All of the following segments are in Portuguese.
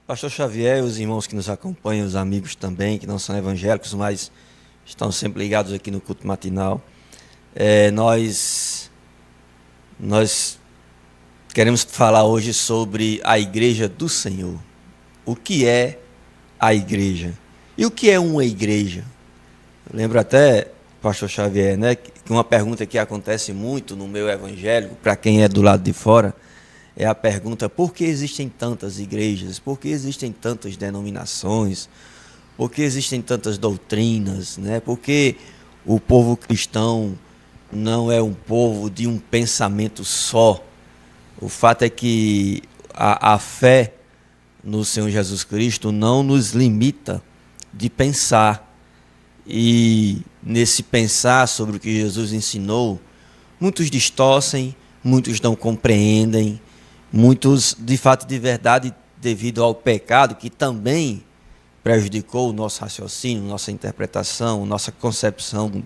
Pastor Xavier, os irmãos que nos acompanham, os amigos também, que não são evangélicos, mas estão sempre ligados aqui no culto matinal. Nós queremos falar hoje sobre a igreja do Senhor. O que é a igreja? E o que é uma igreja? Eu lembro até, Pastor Xavier, né, que uma pergunta que acontece muito no meio evangélico, para quem é do lado de fora, é a pergunta: por que existem tantas igrejas? Por que existem tantas denominações? Por que existem tantas doutrinas? Né? Por que o povo cristão não é um povo de um pensamento só? O fato é que a fé no Senhor Jesus Cristo não nos limita de pensar. E nesse pensar sobre o que Jesus ensinou, muitos distorcem, muitos não compreendem, muitos, de fato, de verdade, devido ao pecado, que também prejudicou o nosso raciocínio, nossa interpretação, nossa concepção,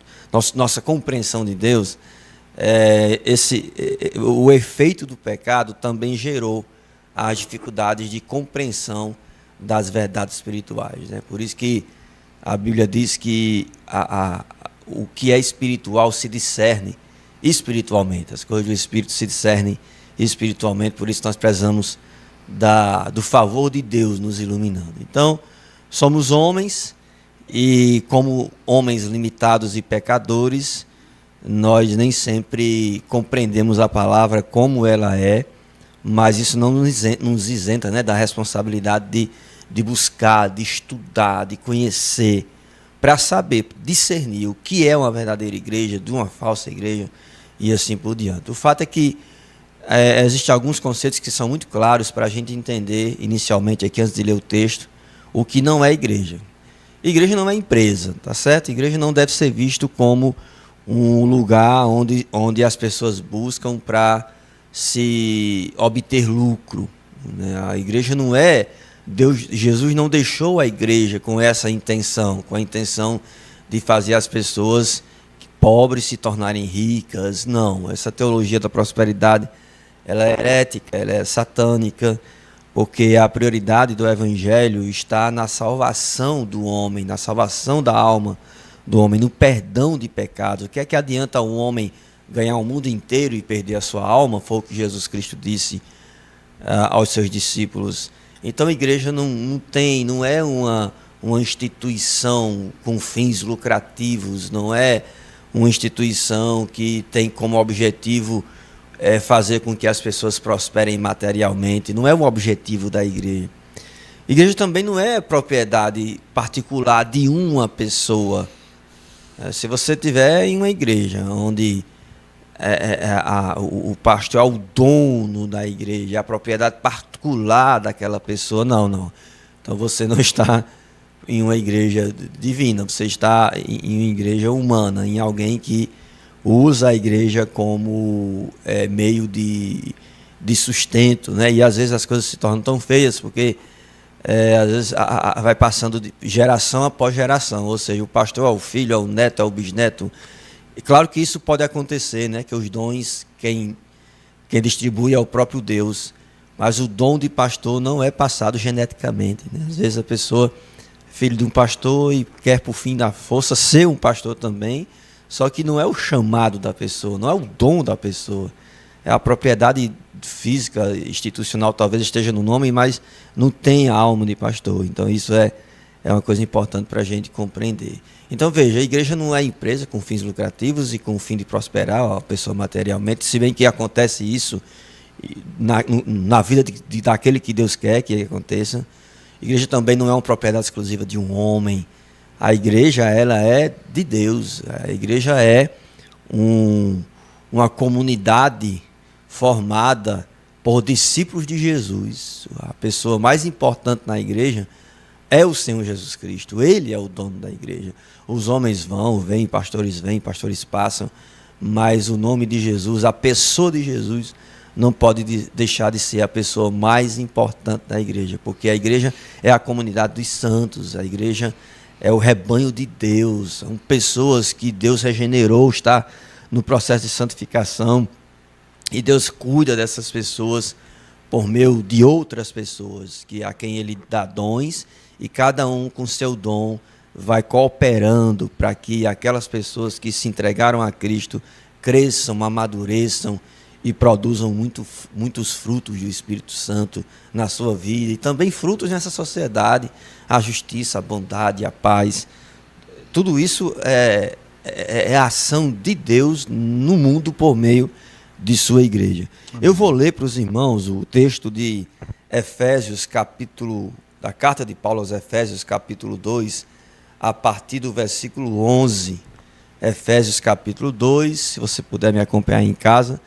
nossa compreensão de Deus, o efeito do pecado também gerou as dificuldades de compreensão das verdades espirituais. Né? Por isso que a Bíblia diz que o que é espiritual se discerne espiritualmente, as coisas do Espírito se discernem espiritualmente, por isso nós precisamos do favor de Deus nos iluminando. Então, somos homens e, como homens limitados e pecadores, nós nem sempre compreendemos a palavra como ela é, mas isso não nos isenta, né, da responsabilidade de buscar, de estudar, de conhecer, para saber discernir o que é uma verdadeira igreja de uma falsa igreja e assim por diante. O fato é que existem alguns conceitos que são muito claros para a gente entender inicialmente aqui, antes de ler o texto, o que não é igreja. Igreja não é empresa, tá certo? Igreja não deve ser visto como um lugar onde as pessoas buscam para se obter lucro. Né? A igreja não é... Jesus não deixou a igreja com essa intenção, com a intenção de fazer as pessoas pobres se tornarem ricas. Não, essa teologia da prosperidade, ela é herética, ela é satânica, porque a prioridade do evangelho está na salvação do homem, na salvação da alma do homem, no perdão de pecados. O que é que adianta um homem ganhar o mundo inteiro e perder a sua alma? Foi o que Jesus Cristo disse aos seus discípulos. Então a igreja não é uma instituição com fins lucrativos, não é uma instituição que tem como objetivo fazer com que as pessoas prosperem materialmente, não é um objetivo da igreja. A igreja também não é propriedade particular de uma pessoa. Se você tiver em uma igreja onde o pastor é o dono da igreja, a propriedade particular daquela pessoa, não. Então você não está em uma igreja divina, você está em uma igreja humana, em alguém que usa a igreja como meio de sustento, né? E às vezes as coisas se tornam tão feias porque às vezes vai passando de geração após geração, ou seja, o pastor é o filho, é o neto, é o bisneto. E claro que isso pode acontecer, né? Que os dons, quem distribui é o próprio Deus, mas o dom de pastor não é passado geneticamente. Né? Às vezes a pessoa é filho de um pastor e quer, por fim da força, ser um pastor também, só que não é o chamado da pessoa, não é o dom da pessoa. É a propriedade física, institucional, talvez esteja no nome, mas não tem a alma de pastor. Então isso é uma coisa importante para a gente compreender. Então veja, a igreja não é empresa com fins lucrativos e com o fim de prosperar a pessoa materialmente, se bem que acontece isso na vida daquele que Deus quer que aconteça. A igreja também não é uma propriedade exclusiva de um homem. A igreja, ela é de Deus. A igreja é uma comunidade formada por discípulos de Jesus. A pessoa mais importante na igreja é o Senhor Jesus Cristo. Ele é o dono da igreja. Os homens vêm, pastores passam, mas o nome de Jesus, a pessoa de Jesus, não pode deixar de ser a pessoa mais importante da igreja, porque a igreja é a comunidade dos santos, a igreja é o rebanho de Deus, são pessoas que Deus regenerou, está no processo de santificação, e Deus cuida dessas pessoas por meio de outras pessoas, a quem ele dá dons, e cada um com seu dom vai cooperando para que aquelas pessoas que se entregaram a Cristo cresçam, amadureçam e produzam muitos frutos do Espírito Santo na sua vida, e também frutos nessa sociedade, a justiça, a bondade, a paz. Tudo isso é a ação de Deus no mundo por meio de sua igreja. Amém. Eu vou ler para os irmãos o texto de Efésios, da carta de Paulo aos Efésios, capítulo 2, a partir do versículo 11. Efésios, capítulo 2, se você puder me acompanhar em casa.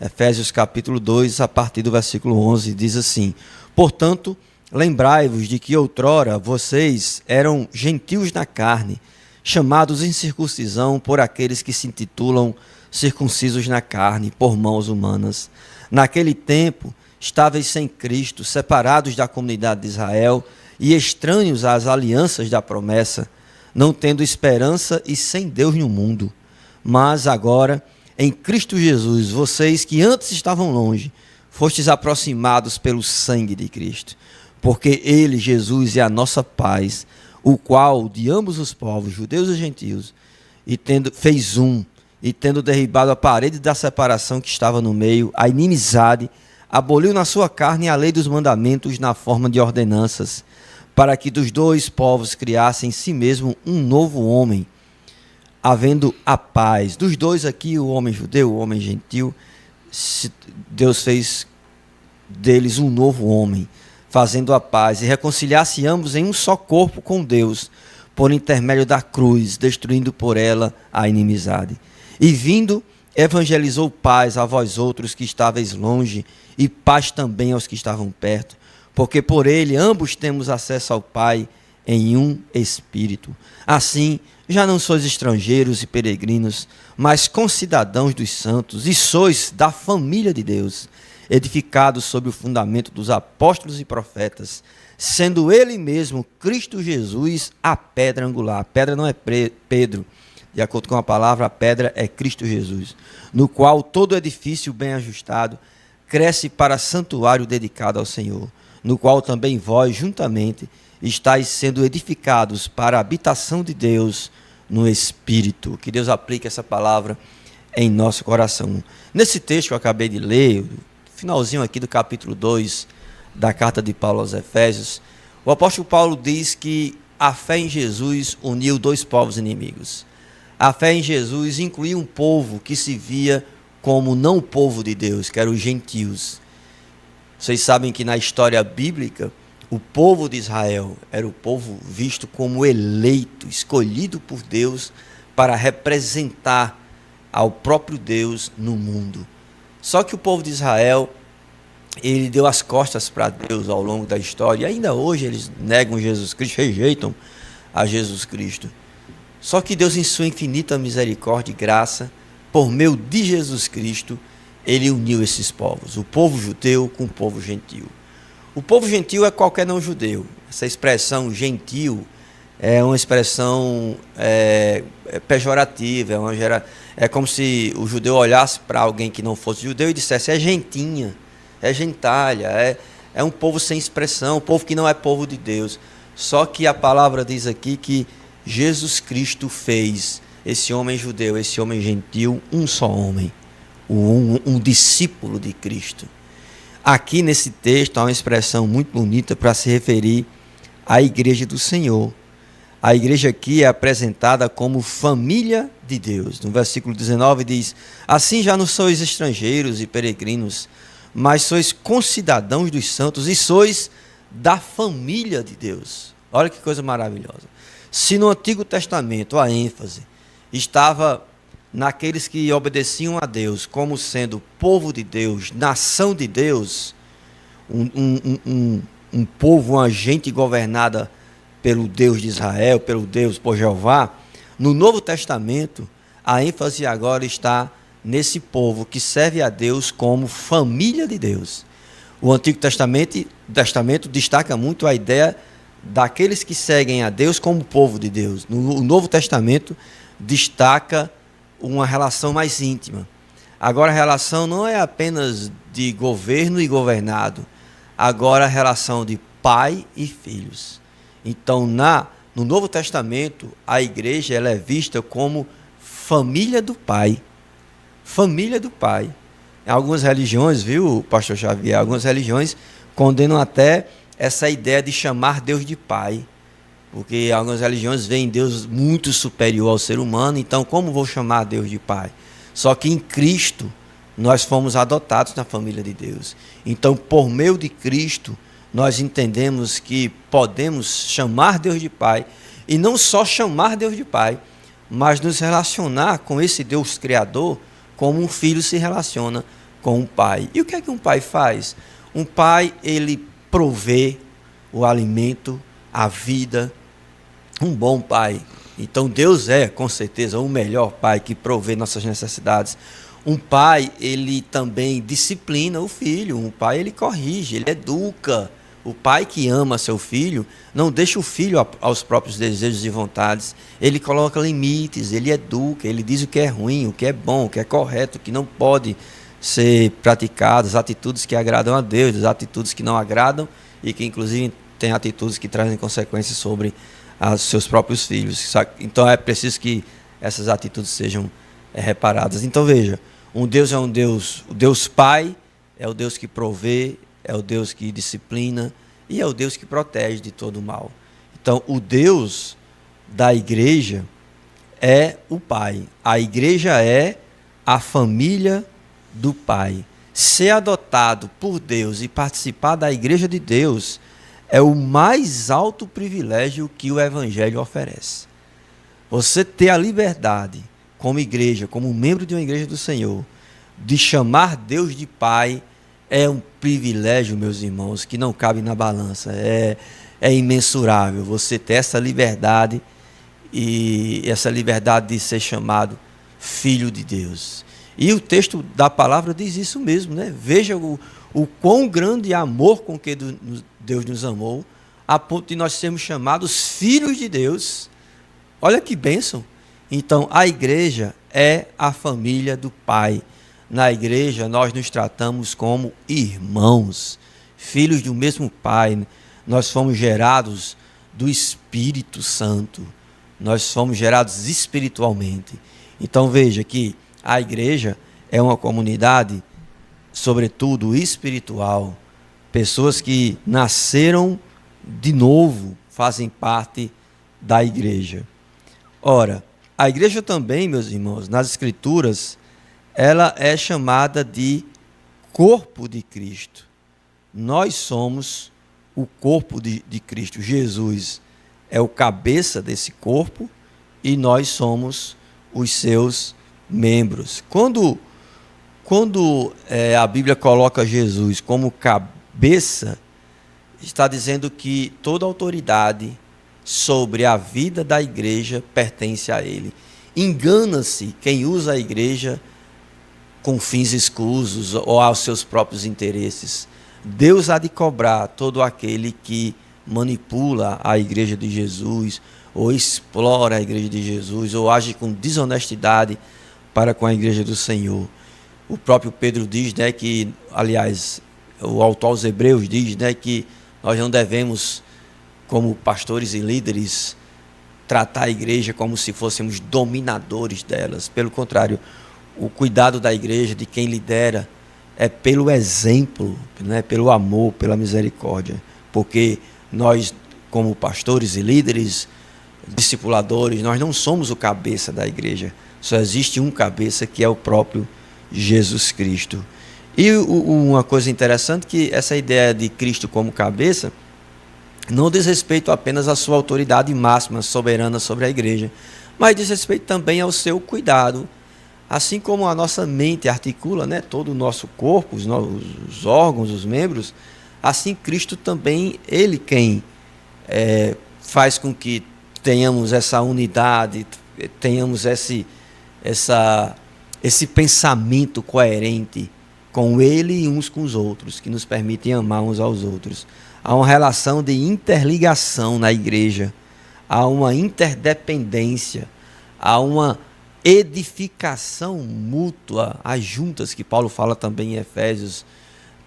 Efésios, capítulo 2, a partir do versículo 11, diz assim: portanto, lembrai-vos de que outrora vocês eram gentios na carne, chamados em circuncisão por aqueles que se intitulam circuncisos na carne, por mãos humanas. Naquele tempo, estáveis sem Cristo, separados da comunidade de Israel e estranhos às alianças da promessa, não tendo esperança e sem Deus no mundo. Mas agora, em Cristo Jesus, vocês que antes estavam longe, fostes aproximados pelo sangue de Cristo, porque Ele, Jesus, é a nossa paz, o qual, de ambos os povos, judeus e gentios, fez e tendo derribado a parede da separação que estava no meio, a inimizade, aboliu na sua carne a lei dos mandamentos na forma de ordenanças, para que dos dois povos criassem em si mesmo um novo homem, havendo a paz. Dos dois aqui, o homem judeu, o homem gentil, Deus fez deles um novo homem, fazendo a paz, e reconciliasse ambos em um só corpo com Deus, por intermédio da cruz, destruindo por ela a inimizade. E vindo, evangelizou paz a vós outros que estáveis longe, e paz também aos que estavam perto, porque por ele ambos temos acesso ao Pai em um Espírito. Assim, já não sois estrangeiros e peregrinos, mas concidadãos dos santos, e sois da família de Deus, edificados sobre o fundamento dos apóstolos e profetas, sendo ele mesmo, Cristo Jesus, a pedra angular. A pedra não é Pedro, de acordo com a palavra, a pedra é Cristo Jesus, no qual todo edifício bem ajustado cresce para santuário dedicado ao Senhor, no qual também vós, juntamente, estáis sendo edificados para a habitação de Deus no Espírito. Que Deus aplique essa palavra em nosso coração. Nesse texto que eu acabei de ler, finalzinho aqui do capítulo 2 da carta de Paulo aos Efésios, o apóstolo Paulo diz que a fé em Jesus uniu dois povos inimigos. A fé em Jesus incluía um povo que se via como não o povo de Deus, que eram os gentios. Vocês sabem que na história bíblica, o povo de Israel era o povo visto como eleito, escolhido por Deus para representar ao próprio Deus no mundo. Só que o povo de Israel, ele deu as costas para Deus ao longo da história, e ainda hoje eles negam Jesus Cristo, rejeitam a Jesus Cristo. Só que Deus, em sua infinita misericórdia e graça, por meio de Jesus Cristo, ele uniu esses povos, o povo judeu com o povo gentil. O povo gentil é qualquer não judeu. Essa expressão gentil é uma expressão pejorativa, é como se o judeu olhasse para alguém que não fosse judeu e dissesse: é gentinha, é gentalha, é um povo sem expressão, um povo que não é povo de Deus. Só que a palavra diz aqui que Jesus Cristo fez esse homem judeu, esse homem gentil, um só homem, um discípulo de Cristo. Aqui nesse texto há uma expressão muito bonita para se referir à igreja do Senhor. A igreja aqui é apresentada como família de Deus. No versículo 19 diz: assim já não sois estrangeiros e peregrinos, mas sois concidadãos dos santos e sois da família de Deus. Olha que coisa maravilhosa. Se no Antigo Testamento a ênfase estava naqueles que obedeciam a Deus como sendo povo de Deus, nação de Deus, um povo, uma gente governada pelo Deus de Israel, por Jeová, no Novo Testamento a ênfase agora está nesse povo que serve a Deus como família de Deus. O Antigo Testamento destaca muito a ideia daqueles que seguem a Deus como povo de Deus. No Novo Testamento destaca uma relação mais íntima. Agora a relação não é apenas de governo e governado. Agora a relação de pai e filhos. Então, no Novo Testamento, a igreja ela é vista como família do pai. Família do pai. Em algumas religiões, viu, pastor Xavier? Algumas religiões condenam até essa ideia de chamar Deus de pai. Porque algumas religiões veem Deus muito superior ao ser humano, então como vou chamar Deus de pai? Só que em Cristo nós fomos adotados na família de Deus. Então, por meio de Cristo, nós entendemos que podemos chamar Deus de pai, e não só chamar Deus de pai, mas nos relacionar com esse Deus Criador como um filho se relaciona com um pai. E o que é que um pai faz? Um pai, ele provê o alimento, a vida. Um bom pai. Então Deus é, com certeza, o melhor pai que provê nossas necessidades. Um pai, ele também disciplina o filho. Um pai, ele corrige, ele educa. O pai que ama seu filho não deixa o filho aos próprios desejos e vontades. Ele coloca limites, ele educa, ele diz o que é ruim, o que é bom, o que é correto, o que não pode ser praticado, as atitudes que agradam a Deus, as atitudes que não agradam e que inclusive tem atitudes que trazem consequências sobre aos seus próprios filhos. Então é preciso que essas atitudes sejam reparadas. Então veja, um Deus é um Deus, o Deus Pai é o Deus que provê, é o Deus que disciplina e é o Deus que protege de todo o mal. Então o Deus da igreja é o Pai. A igreja é a família do Pai. Ser adotado por Deus e participar da igreja de Deus é o mais alto privilégio que o Evangelho oferece. Você ter a liberdade, como igreja, como membro de uma igreja do Senhor, de chamar Deus de Pai, é um privilégio, meus irmãos, que não cabe na balança. É imensurável você ter essa liberdade, e essa liberdade de ser chamado filho de Deus. E o texto da palavra diz isso mesmo, né? Veja o quão grande amor com que Deus nos amou, a ponto de nós sermos chamados filhos de Deus. Olha que bênção. Então, a igreja é a família do Pai. Na igreja, nós nos tratamos como irmãos, filhos do mesmo Pai. Nós fomos gerados do Espírito Santo. Nós fomos gerados espiritualmente. Então, veja que a igreja é uma comunidade, sobretudo espiritual. Pessoas que nasceram de novo fazem parte da igreja. Ora, a igreja também, meus irmãos, nas Escrituras, ela é chamada de corpo de Cristo. Nós somos o corpo de Cristo. Jesus é o cabeça desse corpo e nós somos os seus membros. Quando a Bíblia coloca Jesus como cabeça, está dizendo que toda autoridade sobre a vida da igreja pertence a ele. Engana-se quem usa a igreja com fins escusos ou aos seus próprios interesses. Deus há de cobrar todo aquele que manipula a igreja de Jesus, ou explora a igreja de Jesus, ou age com desonestidade para com a igreja do Senhor. O próprio Pedro diz, né, que, aliás, o autor aos Hebreus diz, né, que nós não devemos, como pastores e líderes, tratar a igreja como se fôssemos dominadores delas. Pelo contrário, o cuidado da igreja, de quem lidera, é pelo exemplo, né, pelo amor, pela misericórdia. Porque nós, como pastores e líderes, discipuladores, nós não somos o cabeça da igreja. Só existe um cabeça, que é o próprio Jesus Cristo. E uma coisa interessante, que essa ideia de Cristo como cabeça não diz respeito apenas à sua autoridade máxima, soberana sobre a igreja, mas diz respeito também ao seu cuidado. Assim como a nossa mente articula, né, todo o nosso corpo, os órgãos, os membros, assim Cristo também, ele quem faz com que tenhamos essa unidade, tenhamos esse pensamento coerente com ele e uns com os outros, que nos permitem amar uns aos outros. Há uma relação de interligação na igreja, há uma interdependência, há uma edificação mútua, as juntas que Paulo fala também em Efésios,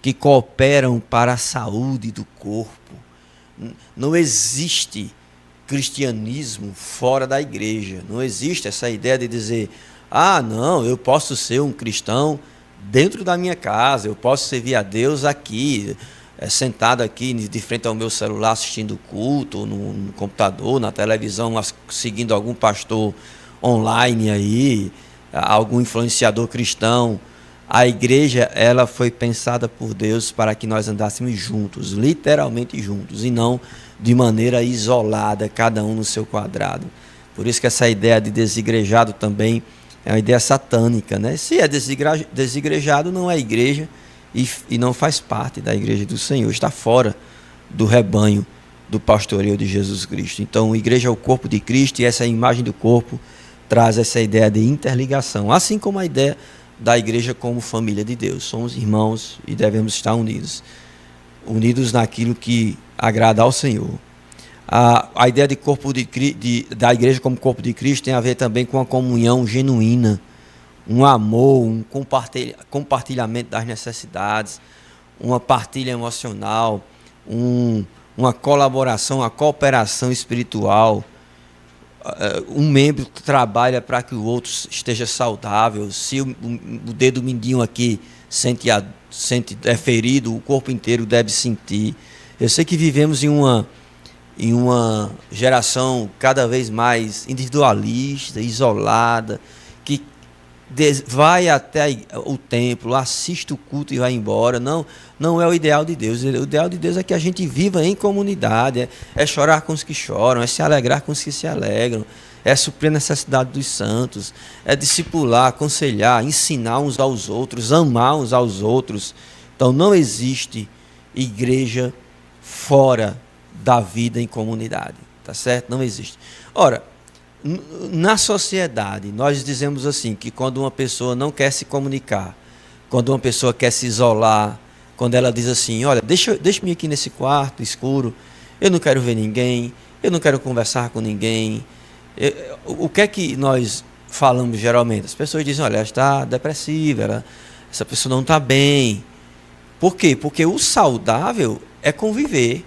que cooperam para a saúde do corpo. Não existe cristianismo fora da igreja. Não existe essa ideia de dizer, não, eu posso ser um cristão dentro da minha casa, eu posso servir a Deus aqui, sentado aqui de frente ao meu celular assistindo culto, no computador, na televisão, seguindo algum pastor online aí, algum influenciador cristão. A igreja, ela foi pensada por Deus para que nós andássemos juntos, literalmente juntos, e não de maneira isolada, cada um no seu quadrado. Por isso que essa ideia de desigrejado também é uma ideia satânica, né? Se é desigrejado, não é igreja e não faz parte da igreja do Senhor, está fora do rebanho do pastoreio de Jesus Cristo. Então, a igreja é o corpo de Cristo, e essa imagem do corpo traz essa ideia de interligação, assim como a ideia da igreja como família de Deus. Somos irmãos e devemos estar unidos naquilo que agrada ao Senhor. A ideia de da igreja como corpo de Cristo tem a ver também com a comunhão genuína, um amor, um compartilhamento das necessidades, uma partilha emocional, uma colaboração, uma cooperação espiritual. Um membro trabalha para que o outro esteja saudável. Se o dedo mindinho aqui é ferido, o corpo inteiro deve sentir. Eu sei que vivemos em uma geração cada vez mais individualista, isolada, que vai até o templo, assiste o culto e vai embora. Não é o ideal de Deus. O ideal de Deus é que a gente viva em comunidade, é chorar com os que choram, é se alegrar com os que se alegram, é suprir a necessidade dos santos, é discipular, aconselhar, ensinar uns aos outros, amar uns aos outros. Então não existe igreja fora da vida em comunidade, tá certo? Não existe. Ora, na sociedade, nós dizemos assim, que quando uma pessoa não quer se comunicar, quando uma pessoa quer se isolar, quando ela diz assim, olha, deixa-me aqui nesse quarto escuro, eu não quero ver ninguém, eu não quero conversar com ninguém. O que é que nós falamos geralmente? As pessoas dizem, olha, ela está depressiva, essa pessoa não está bem. Por quê? Porque o saudável é conviver.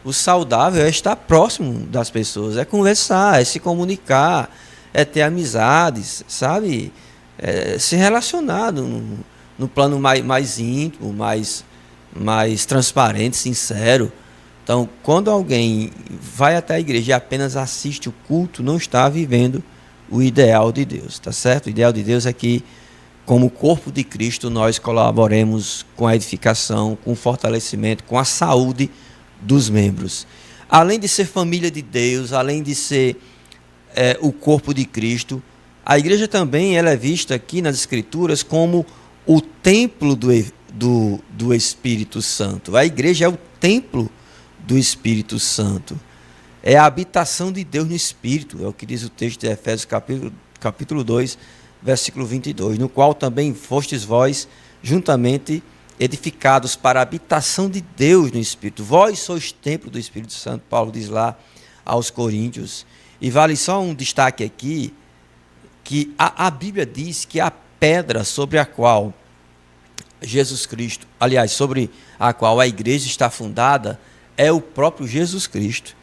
O saudável é estar próximo das pessoas, é conversar, é se comunicar, é ter amizades, sabe? É se relacionar no plano mais íntimo, mais transparente, sincero. Então, quando alguém vai até a igreja e apenas assiste o culto, não está vivendo o ideal de Deus, tá certo? O ideal de Deus é que, como corpo de Cristo, nós colaboremos com a edificação, com o fortalecimento, com a saúde dos membros. Além de ser família de Deus, além de ser o corpo de Cristo, a igreja também ela é vista aqui nas Escrituras como o templo do Espírito Santo. A igreja é o templo do Espírito Santo. É a habitação de Deus no Espírito, é o que diz o texto de Efésios capítulo 2, versículo 22, no qual também fostes vós juntamente edificados para a habitação de Deus no Espírito. Vós sois templo do Espírito Santo, Paulo diz lá aos Coríntios. E vale só um destaque aqui, que a Bíblia diz que a pedra sobre a qual Jesus Cristo, aliás, sobre a qual a igreja está fundada, é o próprio Jesus Cristo.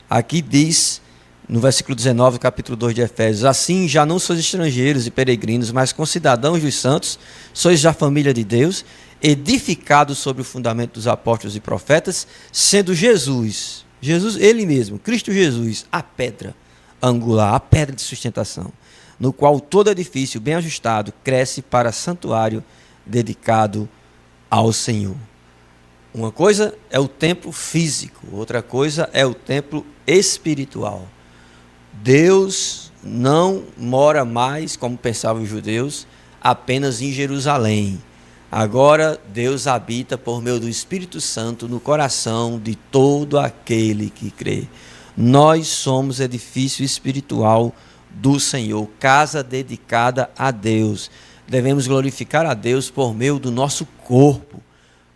Aqui diz, no versículo 19, capítulo 2 de Efésios, assim já não sois estrangeiros e peregrinos, mas concidadãos dos santos, sois já família de Deus, edificados sobre o fundamento dos apóstolos e profetas, sendo Jesus, ele mesmo, Cristo Jesus, a pedra angular, a pedra de sustentação, no qual todo edifício bem ajustado cresce para santuário dedicado ao Senhor. Uma coisa é o templo físico, outra coisa é o templo espiritual. Deus não mora mais, como pensavam os judeus, apenas em Jerusalém. Agora Deus habita por meio do Espírito Santo no coração de todo aquele que crê. Nós somos edifício espiritual do Senhor, casa dedicada a Deus. Devemos glorificar a Deus por meio do nosso corpo,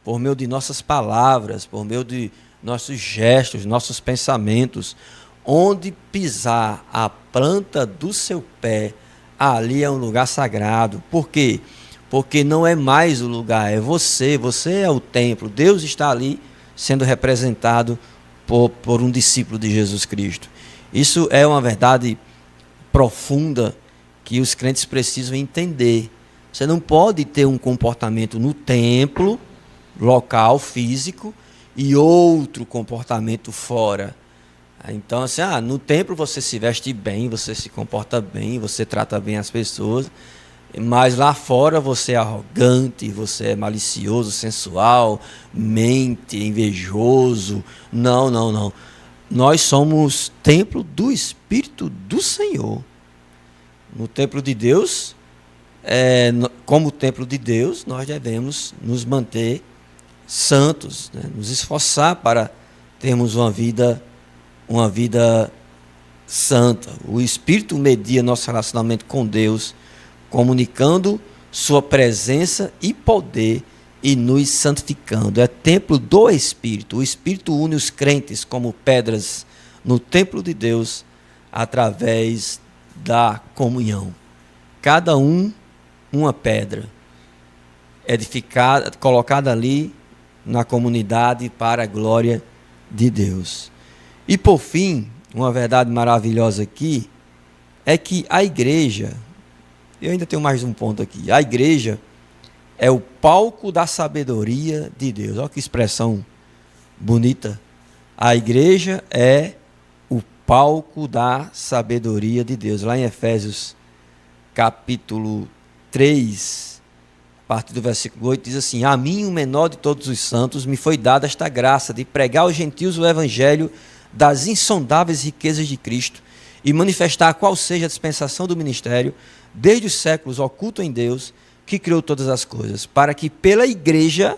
por meio de nossas palavras, por meio de nossos gestos, nossos pensamentos. Onde pisar a planta do seu pé, ali é um lugar sagrado. Por quê? Porque não é mais o lugar, é você. Você é o templo. Deus está ali sendo representado por um discípulo de Jesus Cristo. Isso é uma verdade profunda que os crentes precisam entender. Você não pode ter um comportamento no templo, local, físico, e outro comportamento fora. Então, assim, no templo você se veste bem, você se comporta bem, você trata bem as pessoas, mas lá fora você é arrogante, você é malicioso, sensual, mente, invejoso. Não, não, não. Nós somos templo do Espírito do Senhor. No templo de Deus, como templo de Deus, nós devemos nos manter santos, né? Nos esforçar para termos uma vida santa. O Espírito media nosso relacionamento com Deus, comunicando sua presença e poder e nos santificando. É templo do Espírito. O Espírito une os crentes como pedras no templo de Deus através da comunhão. Cada uma pedra edificada, colocada ali na comunidade para a glória de Deus. E por fim, uma verdade maravilhosa aqui é que a igreja, eu ainda tenho mais um ponto aqui, a igreja é o palco da sabedoria de Deus. Olha que expressão bonita. A igreja é o palco da sabedoria de Deus. Lá em Efésios capítulo 3, a partir do versículo 8, diz assim: a mim, o menor de todos os santos, me foi dada esta graça de pregar aos gentios o evangelho das insondáveis riquezas de Cristo e manifestar qual seja a dispensação do ministério, desde os séculos oculto em Deus, que criou todas as coisas, para que pela igreja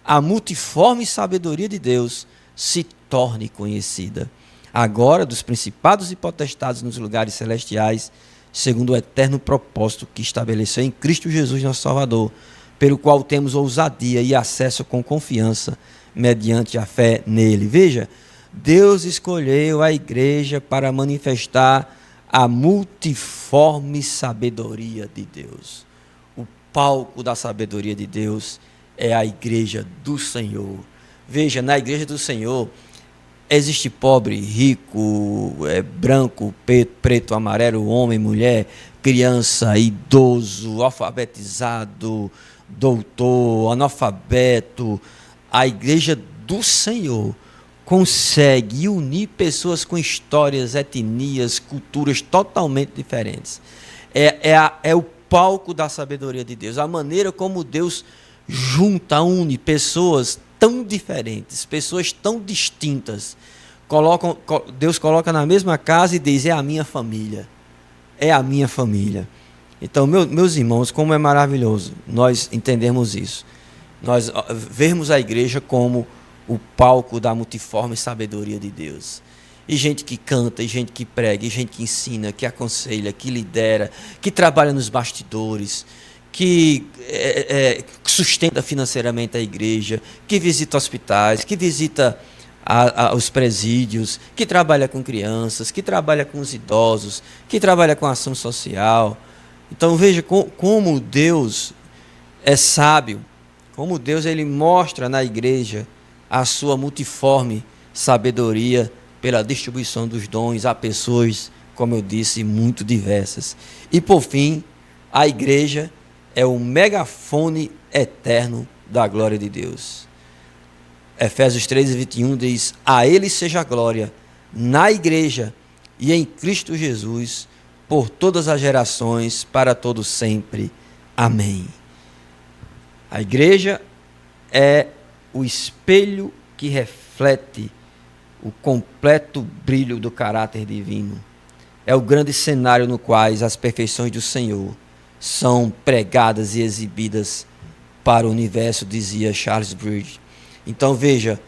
a multiforme sabedoria de Deus se torne conhecida, agora dos principados e potestades nos lugares celestiais, segundo o eterno propósito que estabeleceu em Cristo Jesus, nosso Salvador, pelo qual temos ousadia e acesso com confiança, mediante a fé nele. Veja, Deus escolheu a igreja para manifestar a multiforme sabedoria de Deus. O palco da sabedoria de Deus é a igreja do Senhor. Veja, na igreja do Senhor existe pobre, rico, branco, preto, amarelo, homem, mulher, criança, idoso, alfabetizado, doutor, analfabeto. A igreja do Senhor consegue unir pessoas com histórias, etnias, culturas totalmente diferentes. É o palco da sabedoria de Deus, a maneira como Deus une pessoas tão diferentes, pessoas tão distintas. Deus coloca na mesma casa e diz: é a minha família, é a minha família. Então, meus irmãos, como é maravilhoso nós entendermos isso, nós vermos a igreja como o palco da multiforme sabedoria de Deus. E gente que canta, e gente que prega, e gente que ensina, que aconselha, que lidera, que trabalha nos bastidores, que sustenta financeiramente a igreja, que visita hospitais, que visita os presídios, que trabalha com crianças, que trabalha com os idosos, que trabalha com ação social. Então veja como Deus é sábio, como Deus ele mostra na igreja a sua multiforme sabedoria pela distribuição dos dons a pessoas, como eu disse, muito diversas. E por fim, a igreja é o megafone eterno da glória de Deus. Efésios 3:21 diz: a ele seja a glória na igreja e em Cristo Jesus por todas as gerações, para todo sempre. Amém. A igreja é o espelho que reflete o completo brilho do caráter divino. É o grande cenário no qual as perfeições do Senhor são pregadas e exibidas para o universo, dizia Charles Bridge. Então veja,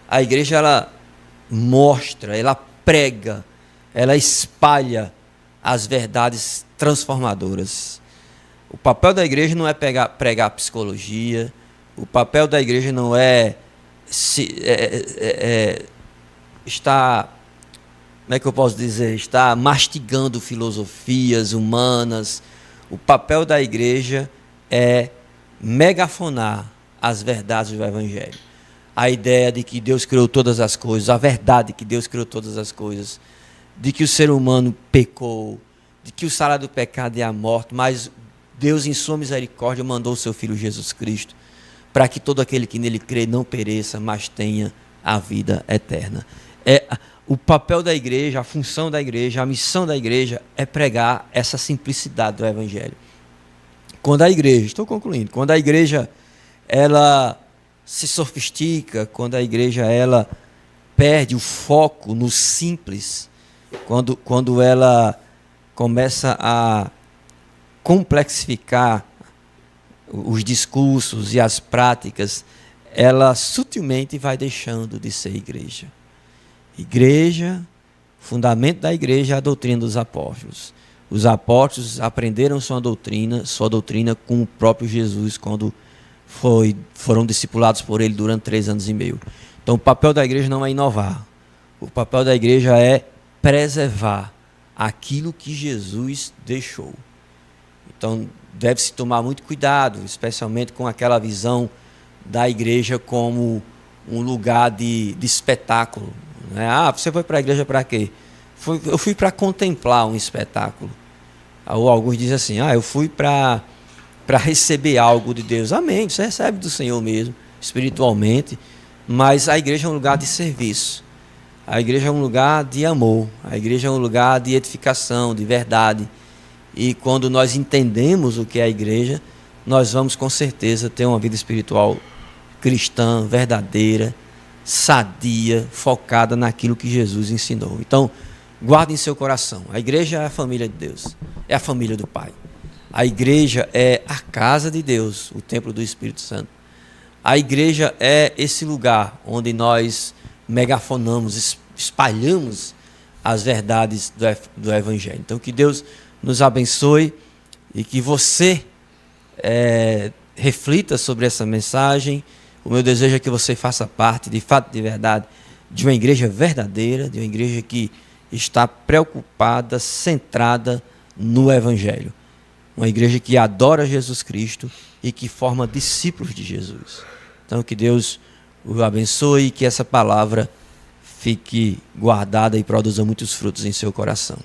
a igreja ela mostra, ela prega, ela espalha as verdades transformadoras. O papel da igreja não é pregar psicologia, o papel da igreja não é estar como é que eu posso dizer, está mastigando filosofias humanas. O papel da igreja é megafonar as verdades do Evangelho. A ideia de que Deus criou todas as coisas, a verdade de que Deus criou todas as coisas, de que o ser humano pecou, de que o salário do pecado é a morte, mas Deus, em sua misericórdia, mandou o seu Filho Jesus Cristo para que todo aquele que nele crê não pereça, mas tenha a vida eterna. O papel da igreja, a função da igreja, a missão da igreja é pregar essa simplicidade do Evangelho. Quando a igreja, estou concluindo, quando a igreja ela se sofistica, quando a igreja ela perde o foco no simples, quando ela começa a complexificar os discursos e as práticas, ela sutilmente vai deixando de ser igreja. Igreja, fundamento da igreja é a doutrina dos apóstolos. Os apóstolos aprenderam sua doutrina com o próprio Jesus, quando foram discipulados por ele durante 3 anos e meio. Então o papel da igreja não é inovar. O papel da igreja é preservar aquilo que Jesus deixou. Então deve-se tomar muito cuidado, especialmente com aquela visão da igreja como um lugar de espetáculo. Você foi para a igreja para quê? Eu fui para contemplar um espetáculo. Ou alguns dizem assim, eu fui para receber algo de Deus. Amém, você recebe do Senhor mesmo, espiritualmente, mas a igreja é um lugar de serviço. A igreja é um lugar de amor. A igreja é um lugar de edificação, de verdade. E quando nós entendemos o que é a igreja, nós vamos com certeza ter uma vida espiritual cristã, verdadeira, sadia, focada naquilo que Jesus ensinou. Então, guarde em seu coração. A igreja é a família de Deus, é a família do Pai. A igreja é a casa de Deus, o templo do Espírito Santo. A igreja é esse lugar onde nós megafonamos, espalhamos as verdades do Evangelho. Então, que Deus nos abençoe e que você reflita sobre essa mensagem. O meu desejo é que você faça parte, de fato, de verdade, de uma igreja verdadeira, de uma igreja que está preocupada, centrada no Evangelho. Uma igreja que adora Jesus Cristo e que forma discípulos de Jesus. Então, que Deus o abençoe e que essa palavra fique guardada e produza muitos frutos em seu coração.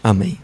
Amém.